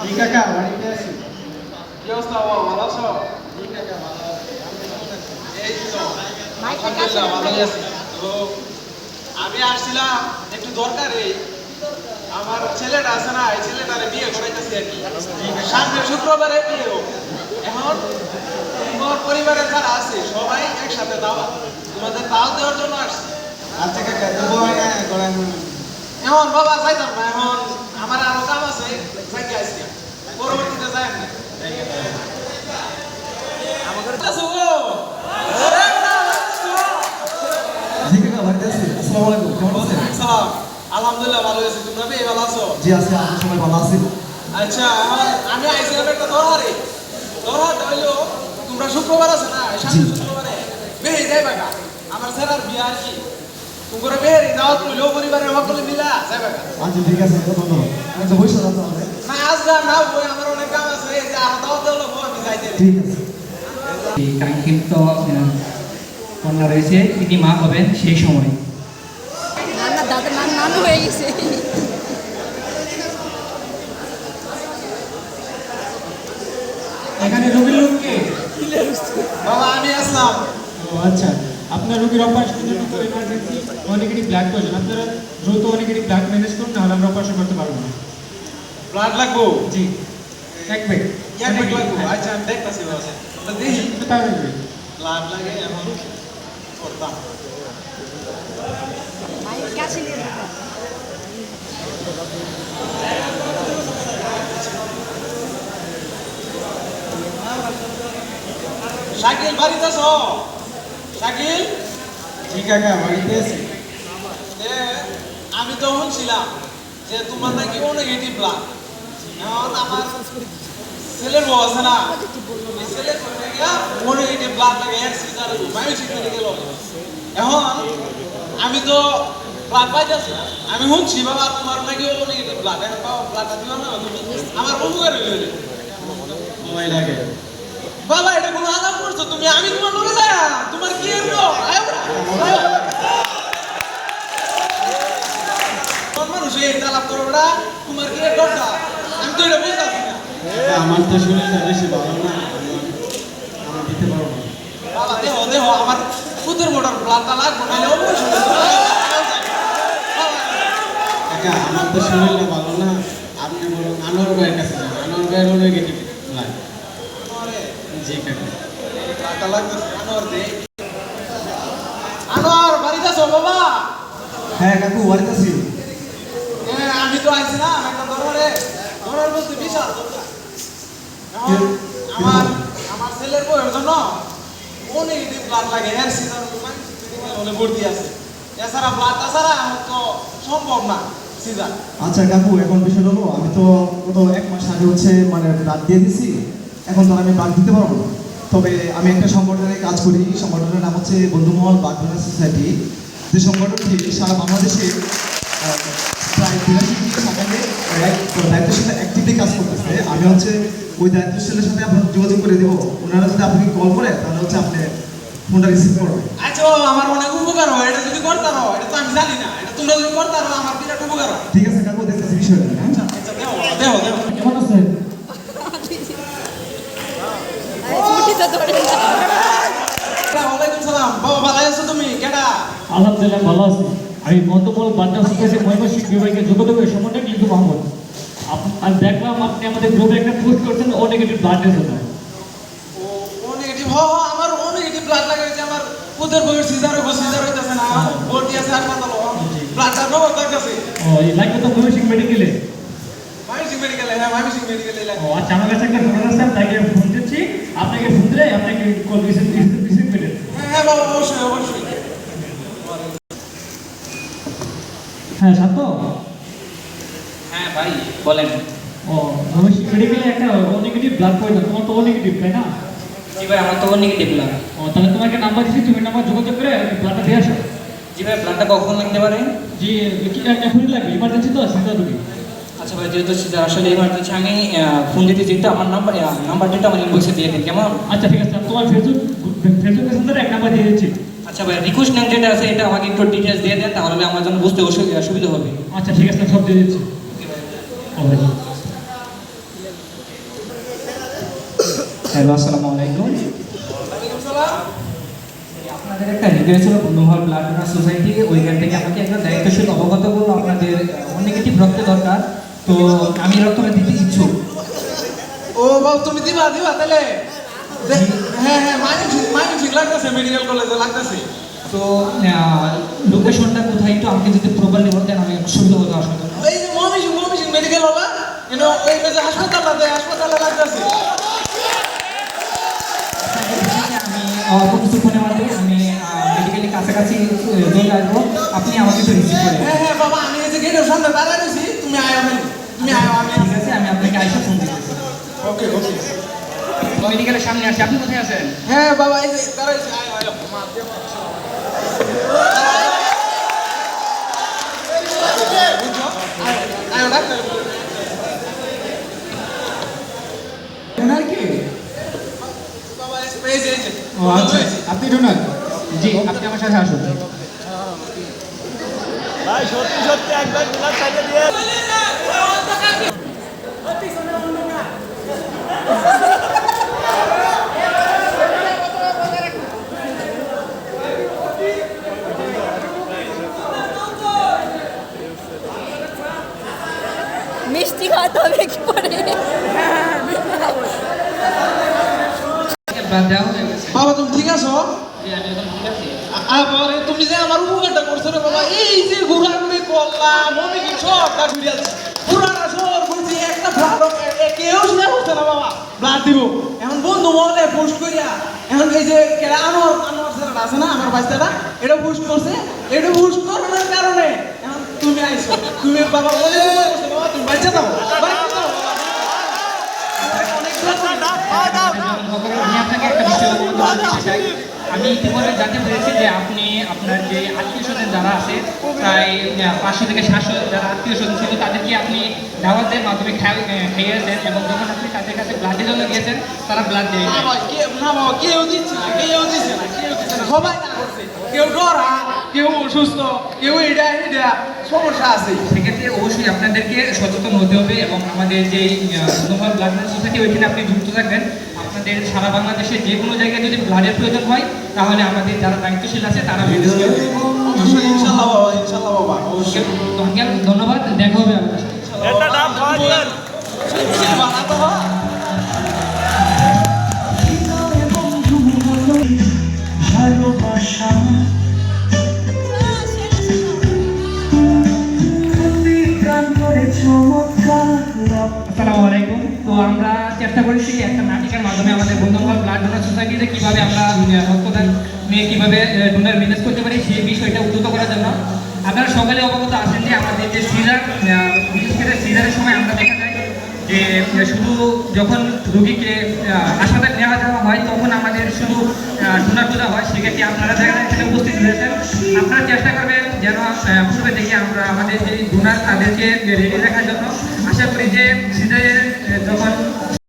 জি কাকা বাড়িতে আছি। কি অবস্থা বাবা, ভালো আছো? জি কাকা ভালো আছি। আপনি কেমন আছেন? এই তো আলহামদুলিল্লাহ ভালোই আছি। তো আমি আসছিলাম একটু দরকারে, আমার ছেলেটা আছে না, এই ছেলেটারে বিয়ে করাইতেছি আর কি। সামনে শুক্রবারে বিয়ে হোক। এখন তোমার পরিবারের যারা আছে সবাই একসাথে দাওয়াত, তোমাদের দাওয়াত দেওয়ার জন্য আসছি। আচ্ছা কাকা তবু হয় না করেন। এখন বাবা যাইতাম না, এখন আমার আরো কাম আছে, যাইতে আসছি পরবর্তীতে যাই না আমাদের জি কাকা বাড়িতে আছি। আসসালামু আলাইকুম, কেমন আছেন? সালাম। আলহামদুলিল্লাহ ভালো আছি, তোমরা বেশ ভালো আছো? জি আছি, আমরা সবাই ভালো আছি। আচ্ছা, এখন আমি আইছিলাম একটা দরহারে। দরহারটা হইলো তোমরা শুক্রবার আছে না, এই সামনে শুক্রবারে বেহে যাইবা গা। আমার স্যার বিয়ে আর কি তোমরা বেহে দাওয়াত লইলো, পরিবারের সকলে মিলা যাইবা গা। আচ্ছা ঠিক আছে, ধন্যবাদ। আমি তো বসে যাচ্ছি আমাদের। না আজকে না বই, আমার অনেক কাম আছে, এই যে আরো দাওয়াত দেওয়া লাগবো, আমি যাইতে। ঠিক আছে। এই কাঙ্ক্ষিত কন্যা রয়েছে, তিনি মা হবেন সেই সময়। নানা দাদা নানু হয়ে গেছে। এখানে রোগীর লোক কে? বাবা আমি আসলাম। ও আচ্ছা, আপনার রোগীর অপারেশনের জন্য তো ইমার্জেন্সি নেগেটিভ ব্লাড প্রয়োজন। আপনারা দ্রুত নেগেটিভ ব্লাড ম্যানেজ করুন, নাহলে আমরা অপারেশন করতে পারবো না। ব্লাড লাগবো? জি এক ব্যাগ এক ব্যাগ লাগবো? আচ্ছা আমি দেখতাছি বাবা, আমরা দেখি তাড়াতাড়ি। ব্লাড লাগে এখন করতাম। মায়ের কাছে নিয়ে যেতে। শাকিল বাড়িতে আছো? শাকিল, জি কাকা বাড়িতে আছি। আমি তো শুনছিলাম যে তোমার নাকি ও নেগেটিভ ব্লাড। এখন আমার ছেলের বউ আছে না, এই ছেলের বউ নাকি ও নেগেটিভ ব্লাড লাগে, এক সিজার বায়োটিক মেডিকেল। এখন আমি তো ব্লাড পাইতেছি না, আমি শুনছি বাবা তোমার নাকি ও নেগেটিভ ব্লাড, এখন বাবা ব্লাডটা দিবা না তুমি? আমার উপকার হইলে সময় লাগে। বাবা এটা কোনো আদাব করছো তুমি? আমি তোমার লোকে যাই, তোমার কি এর মানুষ এই তালাপ করো ওরা, তোমার কি এর দরকার? আমি তো এটা বুঝতেছি না। আমার তো শরীরটা বেশি ভালো না, আমি দিতে পারবো না। বাবা দেহ দেহ আমার সুদের মোটর ব্লাডটা লাগবো, নাহলে অবশ্যই কাকা আমার তো শরীরটা ভালো না, আপনি বলুন আনোয়ার ভাইয়ের কাছে যান, আনোয়ার ভাইয়েরও নেগেটিভ ব্লাড। জি কাকা। ব্লাডটা লাগতেছে, আনোয়ার দে। আনোয়ার বাড়িতে আছো বাবা? হ্যাঁ কাকু বাড়িতে আছি। হ্যাঁ আমি তো আইছি না একটা দরবারে, দরবার বলতে বিশাল দরকার। এখন আমার আমার ছেলের বউয়ের জন্য ও নেগেটিভ ব্লাড লাগে, এর সিজার হলে ভর্তি আছে। এছাড়া ব্লাড তাছাড়া আমার তো সম্ভব না সিজার। আচ্ছা কাকু, এখন বিষয় হলো আমি তো গত 1 মাস আগে মানে ব্লাড দিয়ে দিছি। এখন তো আমি ব্লাড দিতে পারবো না। তবে আমি একটা সংগঠনে কাজ করি, সংগঠনের নাম হচ্ছে বন্ধুমহল ব্লাড ডোনার সোসাইটি। যে সংগঠনটি সারা বাংলাদেশে প্রায় 82টি সমাজে দায়িত্বশীল অ্যাক্টিভলি কাজ করতেছে। আমি হচ্ছে ওই দায়িত্বশীলের সাথে আপনার যোগাযোগ করে দেবো। ওনারা যদি আপনাকে কল করে তাহলে হচ্ছে আপনি ফোনটা রিসিভ করবেন। আচ্ছা বাবা, আমার অনেক উপকার হয়, এটা যদি করতে পারো, এটা তো আমি জানি না, এটা তোমরা যদি করতে পারো আমার বিরাট উপকার হয়। ঠিক আছে কাকু, দেখতেছি বিষয়টা। হ্যাঁ আচ্ছা দেও দেও দেও। কেমন আছেন? ছুটিতে ধরে না। ওয়ালাইকুম সালাম। বাবা ভালো আছো তুমি? কেডা? আলহামদুলিল্লাহ ভালো আছি। আমি বন্ধুমহল বাড্ডা সোসাইটির ময়মনসিংহ বিভাগের যোগাযোগের সম্বন্ধে লিটু মাহমুদ। আমি দেখলাম আপনি আমাদের গ্রুপে একটা পোস্ট করছেন ও নেগেটিভ ব্লাডের জন্য। ও নেগেটিভ আমার ও নেগেটিভ ব্লাড লাগে, যে আমার পুতের বউয়ের সিজার হইতাছে না, ভর্তি আছে হাসপাতাল, ব্লাডটা নগদ লাগতেছে। ও এই লাগবে তো ময়মনসিংহ মেডিকেলে। ময়মনসিংহ মেডিকেলে? হ্যাঁ ময়মনসিংহ মেডিকেলে লাগে। ও আচ্ছা, আমার কাছে একটা ফোন আছে, আমি তাকে ফোন দিচ্ছি। আপনাকে ফোন দিলে আপনাকে কল রিসিভ করে। হ্যাঁ বাবা অবশ্যই অবশ্যই। হ্যাঁ শান্ত। হ্যাঁ ভাই বলেন। ও ময়মনসিংহ মেডিকেলে একটা ও নেগেটিভ ব্লাড প্রয়োজন। তোমার তো ও নেগেটিভ তাই না? জি ভাই, আমার তো নেগেটিভ ব্লাড। ও তাহলে তোমাকে নাম্বার দিচ্ছি, তুমি নাম্বার যোগাযোগ করে ব্লাডটা দিয়ে আসো। জি ভাই, ব্লাডটা কখন লাগতে পারে? জি কি এখনই লাগবে, ইমার্জেন্সি তো আছে তুমি। আচ্ছা ভাই, যেহেতু সিজার আসলে এমার্জেন্সি, আমি ফোন দিতে যেহেতু আমার নাম্বারটা আমার ইনবক্সে দিয়ে দিন কেমন? আচ্ছা ঠিক আছে, আমি তোমার ফেসবুক মেসেঞ্জারে এক নাম্বার দিয়ে দিচ্ছি। আচ্ছা ভাই, রিকোয়েস্ট নাম যেটা আছে এটা আমাকে একটু ডিটেলস দিয়ে দেন, তাহলে আমার জন্য বুঝতে সুবিধা হবে। আচ্ছা ঠিক আছে, সব দিয়ে দিচ্ছি। ওকে ভাই। ও ভাই। হ্যালো, আসসালামু আলাইকুম। ওয়ালাইকুম সালাম। আপনাদের একটা রিকোয়েস্ট ছিল বন্ধুমহল ব্লাড ডোনার সোসাইটি, ওইখান থেকে আমাকে একজন দায়িত্বশীল অবগত করলো আপনাদের নেগেটিভ রক্ত দরকার, তো আমি রক্তটা দিতে ইচ্ছুক। ও বাবু তুমি দিবা তাহলে হ্যাঁ হ্যাঁ মাইমিং লাগতেছে, মেডিকেল কলেজে লাগতেছে। তো লোকেশনটা কোথায় একটু আমাকে যদি প্রপারলি বলতেন আমি সুবিধা হতো আসলে। এই যে ময়মনসিংহ মেডিকেল হলা ওই যে হাসপাতালে লাগতেছে। আমি অল্প কিছুক্ষণের মধ্যে আমি মেডিকেলের কাছাকাছি চলে আসবো, আপনি আমাকে একটু রিসিভ করে। হ্যাঁ হ্যাঁ বাবা, আমি এই যে গেটের সামনে দাঁড়ায় রয়েছি, তুমি আয় আমি ঠিক আছে, আমি আপনাকে আইসা ফোন দিতেছি। ওকে ওকে। মেডিকেলের সামনে আসি, আপনি কোথায় আছেন? হ্যাঁ বাবা, এই যে দাঁড়াইছি, আয় ডাক্তার। ওনার কি? বাবা এই যে ও আচ্ছা, আপনি ডোনার? জি, আপনি আমার সাথে আসুন। ভাই সত্যি সত্যি একবার গুলার সাইডে দিয়ে মিষ্টি খাওয়াতে হবে কি করে? ব্লাড দেওয়া হয়ে গেছে। বাবা তুমি ঠিক আছো? জি, আমি এখন ঠিক আছি। বাবা তুমি যে আমার উপকারটা করছো রে বাবা, এই যে ঘোরাঘুরি করলাম মনে কি সবটা ঘুরে আছে, পুরানা শহর ঘুরছি, একটা ভালো কেউ শুনে হচ্ছে না বাবা ব্লাড দিব। এখন বন্ধু মহলে পোস্ট করিয়া এখন এই যে আনোয়ার ছেলেটা আছে না আমার বাচ্চাটা, এটা পোস্ট করছে, এটা পোস্ট করানোর কারণে এখন তুমি আইছো, তুমি বাবা বলে বাবা তুমি বাচ্চা দাও বাচ্চা দাও বাবা। আমি আপনাকে একটা বিষয় বলতে চাই। আমি ইতিমধ্যে জানতে পেরেছি যে আপনি আপনার যে আত্মীয় স্বজন যারা আছে প্রায় 500 থেকে 700 যারা আত্মীয় স্বজন ছিল তাদেরকে আপনি দাওয়াতের মাধ্যমে খাইয়েছেন, এবং যখন আপনি তাদের কাছে ব্লাডের জন্য গিয়েছেন তারা ব্লাড দেয়। না বাবা কেউ দিচ্ছে না, সবাই না করছে, কেউ ডরা, কেউ অসুস্থ, কেউ এটা সমস্যা আছে। সেক্ষেত্রে অবশ্যই আপনাদেরকে সচেতন হতে হবে, এবং আমাদের যে বন্ধুমহল ব্লাড ডোনার সোসাইটি ওইখানে আপনি যুক্ত থাকবেন। আপনাদের সারা বাংলাদেশে যে কোনো জায়গায় যদি ব্লাডের প্রয়োজন হয় তাহলে আমাদের যারা দায়িত্বশীল আছে তারা ম্যানেজ করবে। অবশ্যই ইনশাল্লাহ বাবা অবশ্যই। ধন্যবাদ, দেখা হবে আপনার সাথে। একটা নাম খাওয়া দিলেন বানাতে হয়। আসসালামু আলাইকুম। তো আমরা চেষ্টা করেছি একটা নাটিকার মাধ্যমে আমাদের বন্ধুমহল ব্লাড ডোনার সোসাইটিতে কীভাবে আমরা রক্তদান নিয়ে কীভাবে ডোনার ম্যানেজ করতে পারি সেই বিষয়টা উদ্যত করার জন্য। আপনারা সকালে অবগত আছেন যে আমাদের যে সিজার, বিশেষ করে সিজারের সময় আমরা দেখা যায় যে শুধু যখন রোগীকে হাসপাতালে নেওয়া যাওয়া হয় তখন আমাদের শুধু ডোনার খোঁজা হয়, সেক্ষেত্রে আপনারা জায়গায় এখানে উপস্থিত হয়েছেন। আপনারা চেষ্টা করবেন যেন পূর্বে থেকে আমরা আমাদের যে ডোনার তাদেরকে রেডি রাখার জন্য। আশা করি যে সিজারে যখন